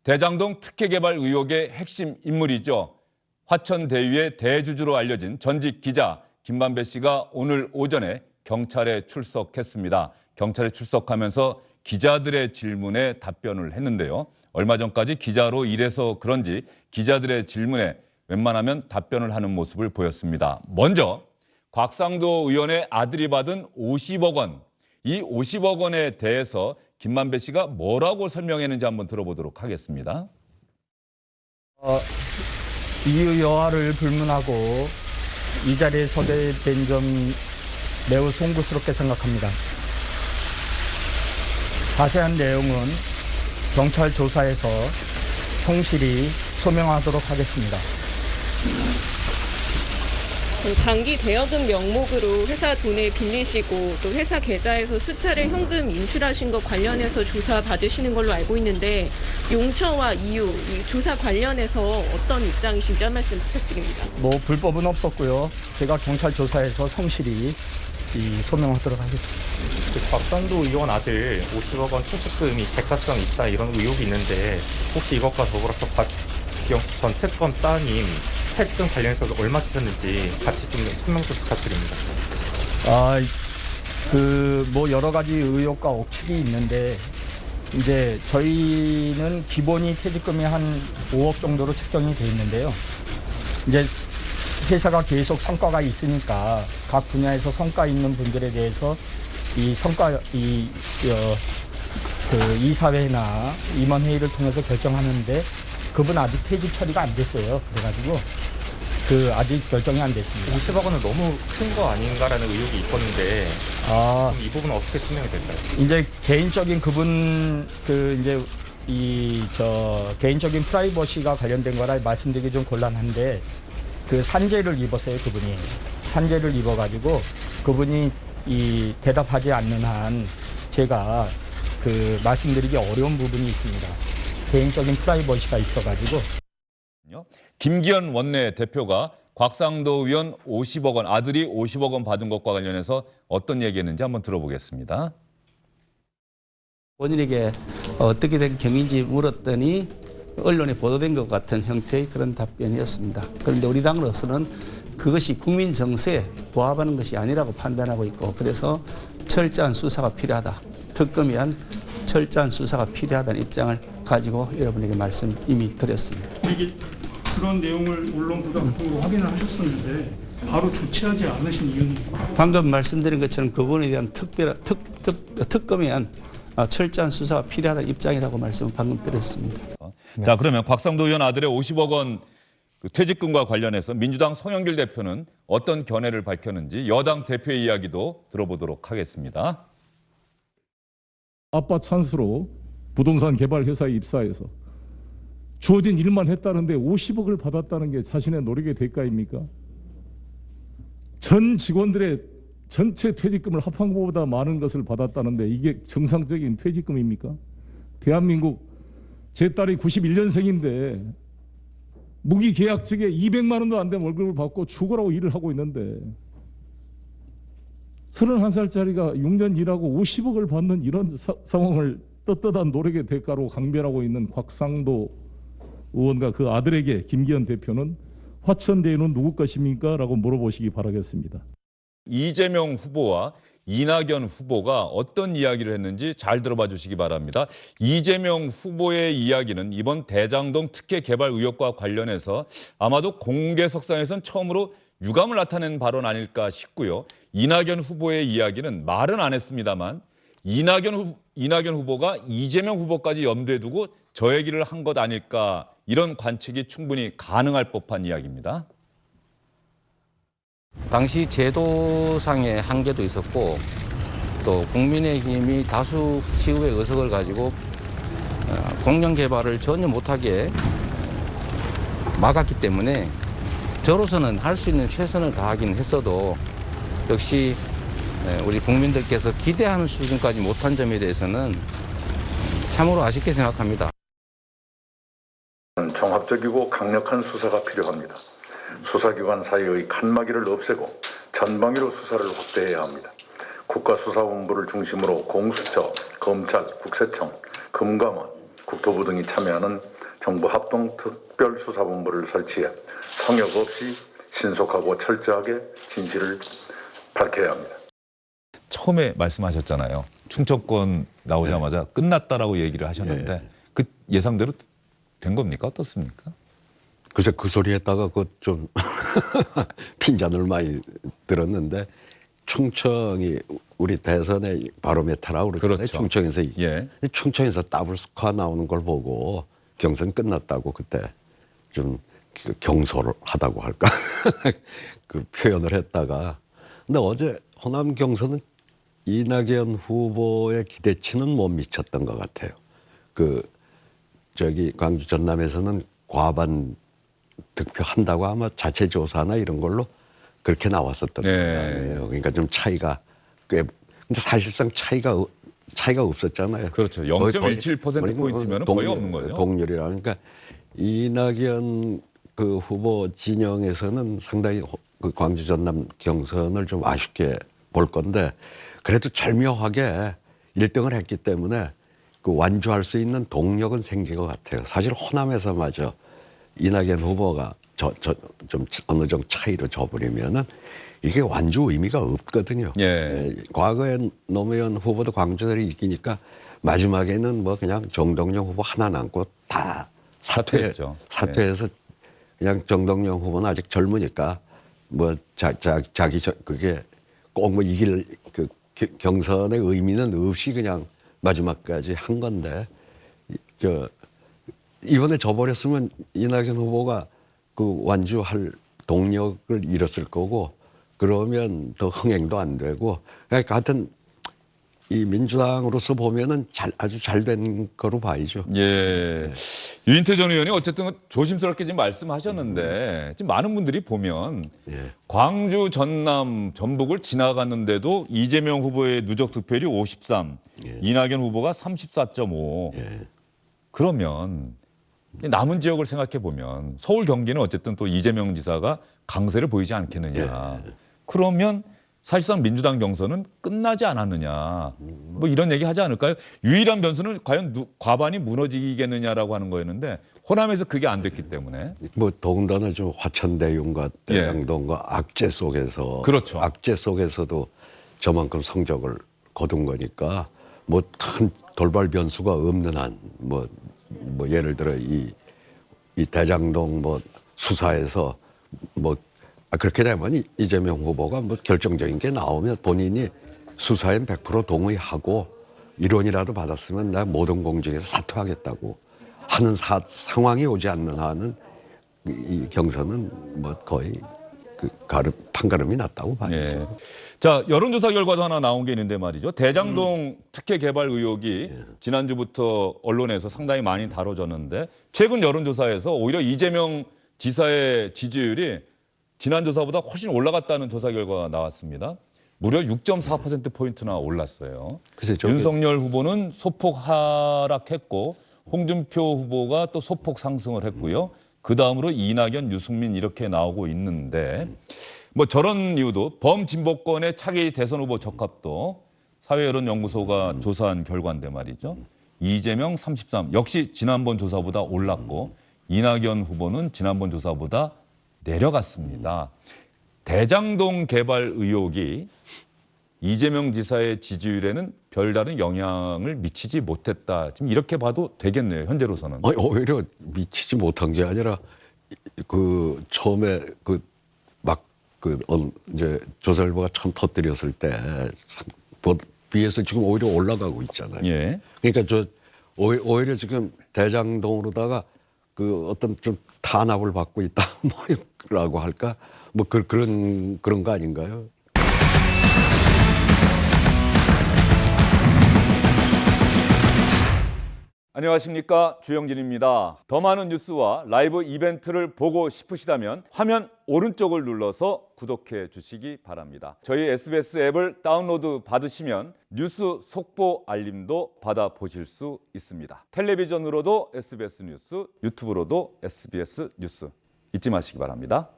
대장동 특혜개발 의혹의 핵심 인물이죠. 화천대유의 대주주로 알려진 전직 기자 김만배 씨가 오늘 오전에 경찰에 출석했습니다. 경찰에 출석하면서 기자들의 질문에 답변을 했는데요. 얼마 전까지 기자로 일해서 그런지 기자들의 질문에 웬만하면 답변을 하는 모습을 보였습니다. 먼저 곽상도 의원의 아들이 받은 50억 원, 이 50억 원에 대해서 김만배 씨가 뭐라고 설명했는지 한번 들어보도록 하겠습니다. 이유 여하를 불문하고 이 자리에 서게 된 점 매우 송구스럽게 생각합니다. 자세한 내용은 경찰 조사에서 성실히 소명하도록 하겠습니다. 장기 대여금 명목으로 회사 돈을 빌리시고 또 회사 계좌에서 수차례 현금 인출하신 것 관련해서 조사 받으시는 걸로 알고 있는데 용처와 이유, 이 조사 관련해서 어떤 입장이신지 한 말씀 부탁드립니다. 불법은 없었고요. 제가 경찰 조사에서 성실히 소명하도록 하겠습니다. 곽상도 의원 아들 50억 원 퇴직금이 대가성 있다 이런 의혹이 있는데 혹시 이것과 더불어서 박영수 전 특검 따님 퇴직금 관련해서 얼마 쓰셨는지 같이 좀 설명 좀 부탁드립니다. 여러 가지 의혹과 억측이 있는데 이제 저희는 기본이 퇴직금이 한 5억 정도로 책정이 돼 있는데요. 이제 회사가 계속 성과가 있으니까 각 분야에서 성과 있는 분들에 대해서 이 성과 이사회나 임원회의를 통해서 결정하는데 그분 아직 퇴직 처리가 안 됐어요. 그래가지고 아직 결정이 안 됐습니다. 50억 원은 너무 큰 거 아닌가라는 의혹이 있었는데 이 부분은 어떻게 설명이 될까요? 이제 개인적인 개인적인 프라이버시가 관련된 거라 말씀드리기 좀 곤란한데 산재를 입었어요. 그분이 산재를 입어가지고 그분이 대답하지 않는 한 제가 말씀드리기 어려운 부분이 있습니다. 개인적인 프라이버시가 있어가지고. 김기현 원내대표가 곽상도 의원 50억 원, 아들이 50억 원 받은 것과 관련해서 어떤 얘기했는지 한번 들어보겠습니다. 본인에게 어떻게 된 경위인지 물었더니 언론에 보도된 것 같은 형태의 그런 답변이었습니다. 그런데 우리 당으로서는 그것이 국민 정서에 부합하는 것이 아니라고 판단하고 있고 그래서 철저한 수사가 필요하다. 특검에 의한 철저한 수사가 필요하다는 입장을 가지고 여러분에게 말씀 이미 드렸습니다. 그런 내용을 언론 보도통으로 확인을 하셨었는데 바로 조치하지 않으신 이유는? 방금 말씀드린 것처럼 그분에 대한 특검에 의한 철저한 수사가 필요하다는 입장이라고 말씀을 방금 드렸습니다. 자, 그러면 곽상도 의원 아들의 50억 원 퇴직금과 관련해서 민주당 송영길 대표는 어떤 견해를 밝혔는지 여당 대표의 이야기도 들어보도록 하겠습니다. 아빠 찬스로 부동산 개발 회사에 입사해서 주어진 일만 했다는데 50억을 받았다는 게 자신의 노력의 대가입니까? 전 직원들의 전체 퇴직금을 합한 것보다 많은 것을 받았다는데 이게 정상적인 퇴직금입니까? 대한민국 제 딸이 91년생인데 무기계약직에 200만 원도 안 되는 월급을 받고 죽으라고 일을 하고 있는데 31살짜리가 6년 일하고 50억을 받는 이런 상황을 떳떳한 노력의 대가로 강변하고 있는 곽상도 의원과 그 아들에게 김기현 대표는 화천대유는 누구 것입니까? 라고 물어보시기 바라겠습니다. 이재명 후보와 이낙연 후보가 어떤 이야기를 했는지 잘 들어봐 주시기 바랍니다. 이재명 후보의 이야기는 이번 대장동 특혜 개발 의혹과 관련해서 아마도 공개석상에선 처음으로 유감을 나타낸 발언 아닐까 싶고요. 이낙연 후보의 이야기는 말은 안 했습니다만 이낙연 후보가 이재명 후보까지 염두에 두고 저 얘기를 한 것 아닐까 이런 관측이 충분히 가능할 법한 이야기입니다. 당시 제도상의 한계도 있었고 또 국민의힘이 다수 시의회 의석을 가지고 공영 개발을 전혀 못하게 막았기 때문에 저로서는 할 수 있는 최선을 다하긴 했어도 역시 우리 국민들께서 기대하는 수준까지 못한 점에 대해서는 참으로 아쉽게 생각합니다. 종합적이고 강력한 수사가 필요합니다. 수사기관 사이의 칸막이를 없애고 전방위로 수사를 확대해야 합니다. 국가수사본부를 중심으로 공수처, 검찰, 국세청, 금감원, 국토부 등이 참여하는 정부 합동특별수사본부를 설치해 성역 없이 신속하고 철저하게 진실을 밝혀야 합니다. 처음에 말씀하셨잖아요. 충청권 나오자마자 끝났다라고 얘기를 하셨는데 그 예상대로 된 겁니까? 어떻습니까? 글쎄 그 소리 했다가 그 좀 핀잔을 많이 들었는데 충청이 우리 대선의 바로메타라고 그러잖아요. 그렇죠. 충청에서 충청에서 더블 스코어 나오는 걸 보고 경선 끝났다고 그때 좀 경솔하다고 할까 그 표현을 했다가 근데 어제 호남 경선은 이낙연 후보의 기대치는 못 미쳤던 것 같아요. 그 저기 광주 전남에서는 과반 득표한다고 아마 자체 조사나 이런 걸로 그렇게 나왔었던 거예요. 그러니까 좀 차이가 꽤 근데 사실상 차이가 없었잖아요. 그렇죠. 0.17%포인트면 거의 없는 거죠. 동률이라 그러니까 이낙연 그 후보 진영에서는 상당히 그 광주 전남 경선을 좀 아쉽게 볼 건데 그래도 절묘하게 1등을 했기 때문에 그 완주할 수 있는 동력은 생긴 것 같아요. 사실 호남에서마저 이낙연 후보가 좀 어느 정도 차이로 져버리면은 이게 완주 의미가 없거든요. 과거에 노무현 후보도 광주를 이기니까 마지막에는 뭐 그냥 정동영 후보 하나 남고 다 사퇴해서 그냥 정동영 후보는 아직 젊으니까 뭐 자기 그게 꼭 뭐 이길 그 경선의 의미는 없이 그냥 마지막까지 한 건데 이번에 져버렸으면 이낙연 후보가 그 완주할 동력을 잃었을 거고 그러면 더 흥행도 안 되고 그러니까 하여튼 이 민주당으로서 보면은 아주 잘 된 거로 봐야죠. 유인태 전 의원이 어쨌든 조심스럽게 지금 말씀하셨는데 지금 많은 분들이 보면 광주, 전남, 전북을 지나갔는데도 이재명 후보의 누적 득표율이 53, 이낙연 후보가 34.5. 그러면 남은 지역을 생각해 보면 서울, 경기는 어쨌든 또 이재명 지사가 강세를 보이지 않겠느냐. 그러면 사실상 민주당 경선은 끝나지 않았느냐. 뭐 이런 얘기 하지 않을까요? 유일한 변수는 과연 과반이 무너지겠느냐라고 하는 거였는데 호남에서 그게 안 됐기 때문에. 뭐 더군다나 좀 화천대유과 대장동과 악재 속에서 그렇죠. 악재 속에서도 저만큼 성적을 거둔 거니까 뭐 큰 돌발 변수가 없는 한 뭐 예를 들어 이 대장동 뭐 수사에서 뭐 그렇게 되면 이재명 후보가 뭐 결정적인 게 나오면 본인이 수사엔 100% 동의하고 1원이라도 받았으면 나 모든 공직에서 사퇴하겠다고 하는 상황이 오지 않는 한은 이 경선은 뭐 거의 그 판가름이 났다고 봐야죠. 자, 여론조사 결과도 하나 나온 게 있는데 말이죠. 대장동 특혜 개발 의혹이 지난주부터 언론에서 상당히 많이 다뤄졌는데 최근 여론조사에서 오히려 이재명 지사의 지지율이 지난 조사보다 훨씬 올라갔다는 조사 결과가 나왔습니다. 무려 6.4%포인트나 올랐어요. 윤석열 후보는 소폭 하락했고 홍준표 후보가 또 소폭 상승을 했고요. 그 다음으로 이낙연, 유승민 이렇게 나오고 있는데 뭐 저런 이유도 범진보권의 차기 대선 후보 적합도 사회여론연구소가 조사한 결과인데 말이죠. 이재명 33, 역시 지난번 조사보다 올랐고 이낙연 후보는 지난번 조사보다 내려갔습니다. 대장동 개발 의혹이 이재명 지사의 지지율에는 별다른 영향을 미치지 못했다. 지금 이렇게 봐도 되겠네요. 현재로서는. 오히려 미치지 못한 게 아니라 그 처음에 이제 조사일보가 처음 터뜨렸을 때 비해서 지금 오히려 올라가고 있잖아요. 그러니까 오히려 지금 대장동으로다가 그 어떤 좀 탄압을 받고 있다 뭐라고 할까 뭐 그런 거 아닌가요? 안녕하십니까, 주영진입니다. 더 많은 뉴스와 라이브 이벤트를 보고 싶으시다면 화면 오른쪽을 눌러서 구독해 주시기 바랍니다. 저희 SBS 앱을 다운로드 받으시면 뉴스 속보 알림도 받아보실 수 있습니다. 텔레비전으로도 SBS 뉴스, 유튜브로도 SBS 뉴스 잊지 마시기 바랍니다.